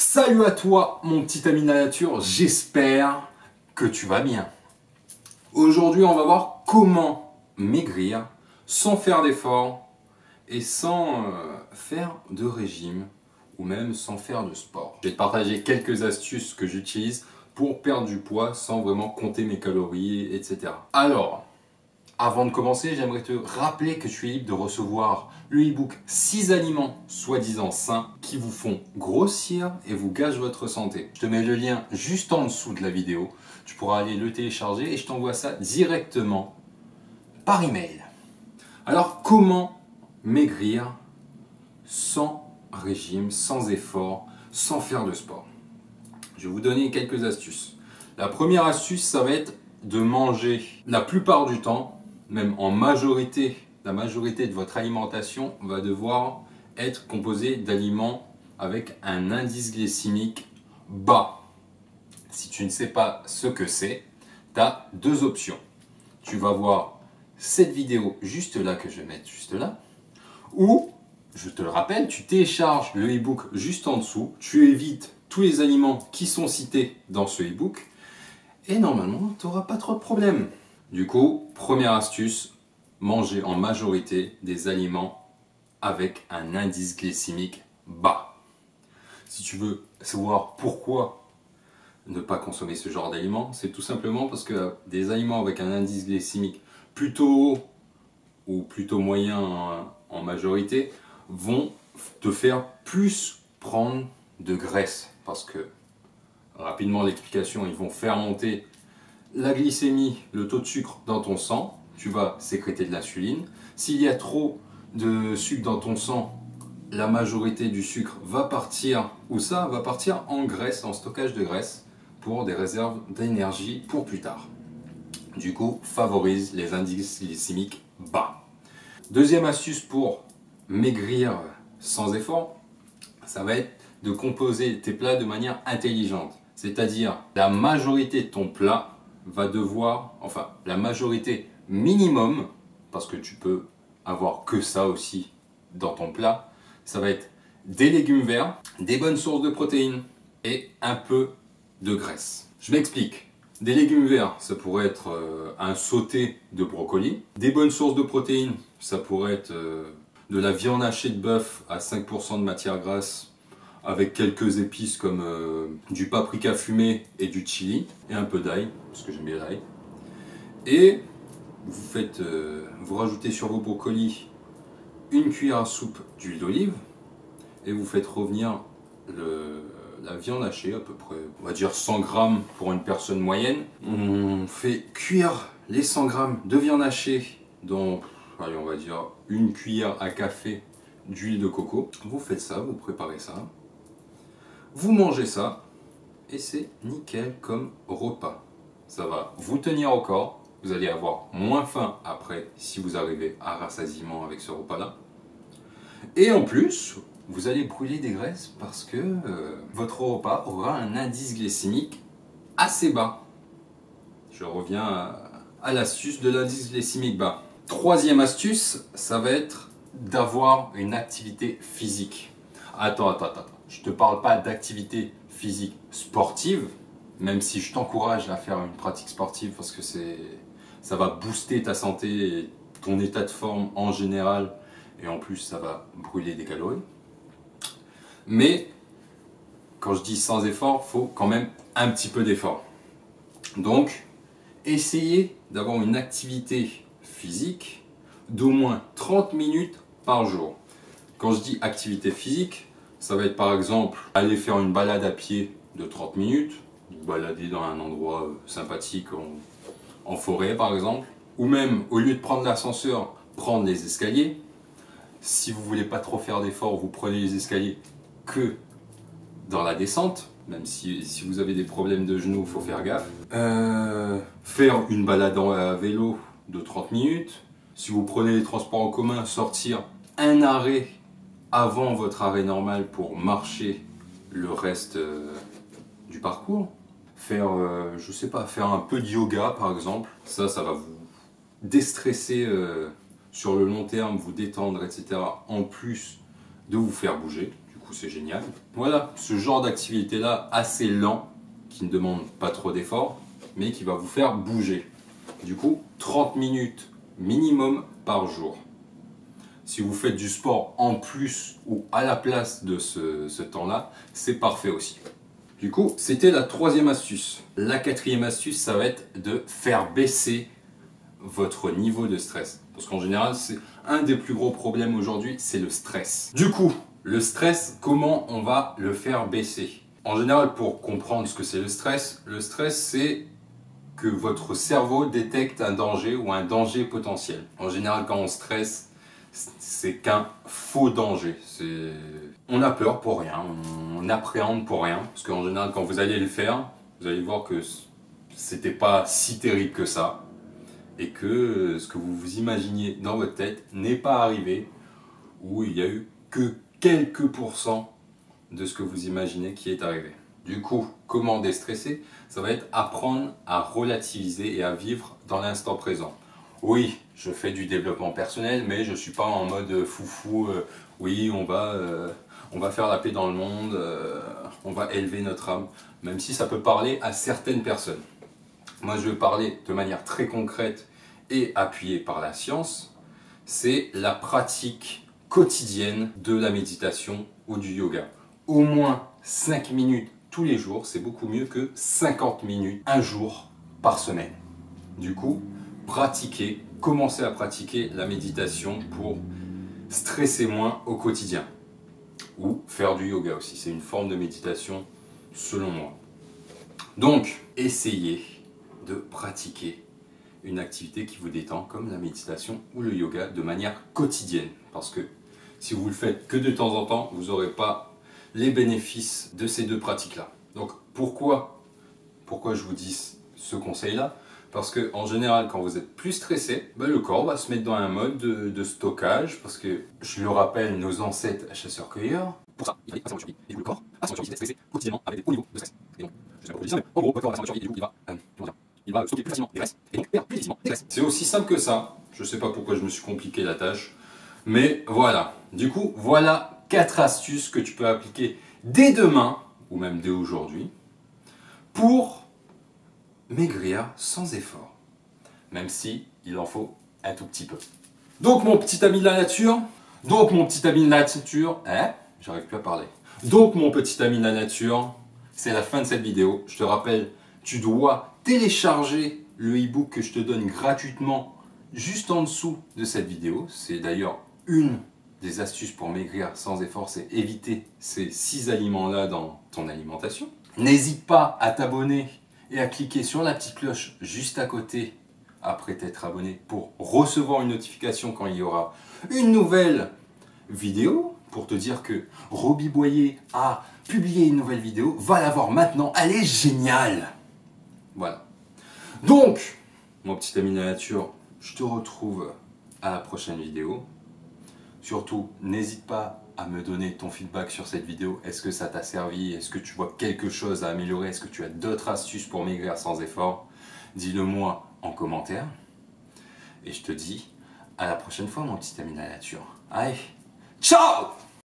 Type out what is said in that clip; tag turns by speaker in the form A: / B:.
A: Salut à toi mon petit ami de la nature, j'espère que tu vas bien. Aujourd'hui on va voir comment maigrir sans faire d'efforts et sans faire de régime ou même sans faire de sport. Je vais te partager quelques astuces que j'utilise pour perdre du poids sans vraiment compter mes calories, etc. Alors, avant de commencer, j'aimerais te rappeler que tu es libre de recevoir le e-book 6 aliments soi-disant sains qui vous font grossir et vous gâchent votre santé. Je te mets le lien juste en dessous de la vidéo. Tu pourras aller le télécharger et je t'envoie ça directement par email. Alors, comment maigrir sans régime, sans effort, sans faire de sport? Je vais vous donner quelques astuces. La première astuce, ça va être de manger la plupart du temps, même en majorité, la majorité de votre alimentation va devoir être composée d'aliments avec un indice glycémique bas. Si tu ne sais pas ce que c'est, tu as deux options. Tu vas voir cette vidéo juste là, que je vais mettre juste là, ou, je te le rappelle, tu télécharges le e-book juste en dessous, tu évites tous les aliments qui sont cités dans ce e-book, et normalement, tu n'auras pas trop de problèmes. Du coup, première astuce, manger en majorité des aliments avec un indice glycémique bas. Si tu veux savoir pourquoi ne pas consommer ce genre d'aliments, c'est tout simplement parce que des aliments avec un indice glycémique plutôt haut ou plutôt moyen en majorité vont te faire plus prendre de graisse. Parce que, rapidement l'explication, ils vont faire monter la glycémie, le taux de sucre dans ton sang, tu vas sécréter de l'insuline. S'il y a trop de sucre dans ton sang, la majorité du sucre va partir, où ça va partir en graisse, en stockage de graisse, pour des réserves d'énergie pour plus tard. Du coup, favorise les indices glycémiques bas. Deuxième astuce pour maigrir sans effort, ça va être de composer tes plats de manière intelligente. C'est-à-dire, la majorité de ton plat va devoir, enfin la majorité minimum, parce que tu peux avoir que ça aussi dans ton plat, ça va être des légumes verts, des bonnes sources de protéines et un peu de graisse. Je m'explique. Des légumes verts, ça pourrait être un sauté de brocoli. Des bonnes sources de protéines, ça pourrait être de la viande hachée de bœuf à 5% de matière grasse, avec quelques épices comme du paprika fumé et du chili, et un peu d'ail, parce que j'aime bien l'ail. Et vous rajoutez sur vos brocolis une cuillère à soupe d'huile d'olive, et vous faites revenir la viande hachée, à peu près, on va dire 100 grammes pour une personne moyenne. On fait cuire les 100 grammes de viande hachée dans, allez, on va dire une cuillère à café d'huile de coco. Vous faites ça, vous préparez ça. Vous mangez ça et c'est nickel comme repas. Ça va vous tenir au corps, vous allez avoir moins faim après si vous arrivez à rassasiement avec ce repas-là. Et en plus, vous allez brûler des graisses parce que votre repas aura un indice glycémique assez bas. Je reviens à l'astuce de l'indice glycémique bas. Troisième astuce, ça va être d'avoir une activité physique. Attends. Je ne te parle pas d'activité physique sportive, même si je t'encourage à faire une pratique sportive parce que ça va booster ta santé et ton état de forme en général, et en plus ça va brûler des calories. Mais quand je dis sans effort, il faut quand même un petit peu d'effort. Donc, essayez d'avoir une activité physique d'au moins 30 minutes par jour. Quand je dis activité physique, ça va être par exemple aller faire une balade à pied de 30 minutes, vous balader dans un endroit sympathique en forêt par exemple, ou même au lieu de prendre l'ascenseur, prendre les escaliers. Si vous voulez pas trop faire d'efforts, vous prenez les escaliers que dans la descente, même si vous avez des problèmes de genoux, il faut faire gaffe. Faire une balade à vélo de 30 minutes. Si vous prenez les transports en commun, sortir un arrêt avant votre arrêt normal pour marcher le reste du parcours. Faire, je sais pas, faire un peu de yoga par exemple. Ça va vous déstresser sur le long terme, vous détendre, etc. En plus de vous faire bouger. Du coup c'est génial. Voilà, ce genre d'activité là assez lent, qui ne demande pas trop d'efforts, mais qui va vous faire bouger. Du coup, 30 minutes minimum par jour. Si vous faites du sport en plus ou à la place de ce temps-là, c'est parfait aussi. Du coup, c'était la troisième astuce. La quatrième astuce, ça va être de faire baisser votre niveau de stress. Parce qu'en général, c'est un des plus gros problèmes aujourd'hui, c'est le stress. Du coup, le stress, comment on va le faire baisser? En général, pour comprendre ce que c'est le stress c'est que votre cerveau détecte un danger ou un danger potentiel. En général, quand on stresse, c'est qu'un faux danger. On a peur pour rien, on appréhende pour rien. Parce qu'en général, quand vous allez le faire, vous allez voir que c'était pas si terrible que ça. Et que ce que vous vous imaginiez dans votre tête n'est pas arrivé, ou il n'y a eu que quelques pourcents de ce que vous imaginez qui est arrivé. Du coup, comment déstresser? Ça va être apprendre à relativiser et à vivre dans l'instant présent. Oui, je fais du développement personnel, mais je ne suis pas en mode foufou. Oui, on va faire la paix dans le monde, on va élever notre âme, même si ça peut parler à certaines personnes. Moi, je vais parler de manière très concrète et appuyée par la science. C'est la pratique quotidienne de la méditation ou du yoga. Au moins 5 minutes tous les jours, c'est beaucoup mieux que 50 minutes un jour par semaine. Du coup, commencez à pratiquer la méditation pour stresser moins au quotidien. Ou faire du yoga aussi, c'est une forme de méditation selon moi. Donc, essayez de pratiquer une activité qui vous détend comme la méditation ou le yoga de manière quotidienne. Parce que si vous le faites que de temps en temps, vous n'aurez pas les bénéfices de ces deux pratiques-là. Donc pourquoi je vous dis ce conseil-là? Parce que en général, quand vous êtes plus stressé, le corps va se mettre dans un mode de stockage. Parce que, je le rappelle, nos ancêtres chasseurs-cueilleurs, pour ça, il fallait passer en survie. Et du coup, le corps a son survie d'être stressé quotidiennement avec des hauts niveaux de stress. Et donc, je sais pas pourquoi je dis ça, mais en gros, votre corps a son survie et du coup, il va stocker plus facilement des graisses et donc perdre plus facilement des graisses. C'est aussi simple que ça. Je sais pas pourquoi je me suis compliqué la tâche. Mais voilà. Du coup, voilà 4 astuces que tu peux appliquer dès demain, ou même dès aujourd'hui, pour maigrir sans effort. Même si il en faut un tout petit peu. Donc mon petit ami de la nature, j'arrive plus à parler. Donc mon petit ami de la nature, c'est la fin de cette vidéo. Je te rappelle, tu dois télécharger le e-book que je te donne gratuitement juste en dessous de cette vidéo. C'est d'ailleurs une des astuces pour maigrir sans effort, c'est éviter ces 6 aliments-là dans ton alimentation. N'hésite pas à t'abonner et à cliquer sur la petite cloche juste à côté après t'être abonné pour recevoir une notification quand il y aura une nouvelle vidéo, pour te dire que Roby Boyer a publié une nouvelle vidéo, va la voir maintenant, elle est géniale. Voilà. Donc, mon petit ami de la nature, je te retrouve à la prochaine vidéo. Surtout, n'hésite pas à me donner ton feedback sur cette vidéo. Est-ce que ça t'a servi? Est-ce que tu vois quelque chose à améliorer? Est-ce que tu as d'autres astuces pour maigrir sans effort? Dis-le moi en commentaire. Et je te dis à la prochaine fois, mon petit ami de la nature. Allez, ciao!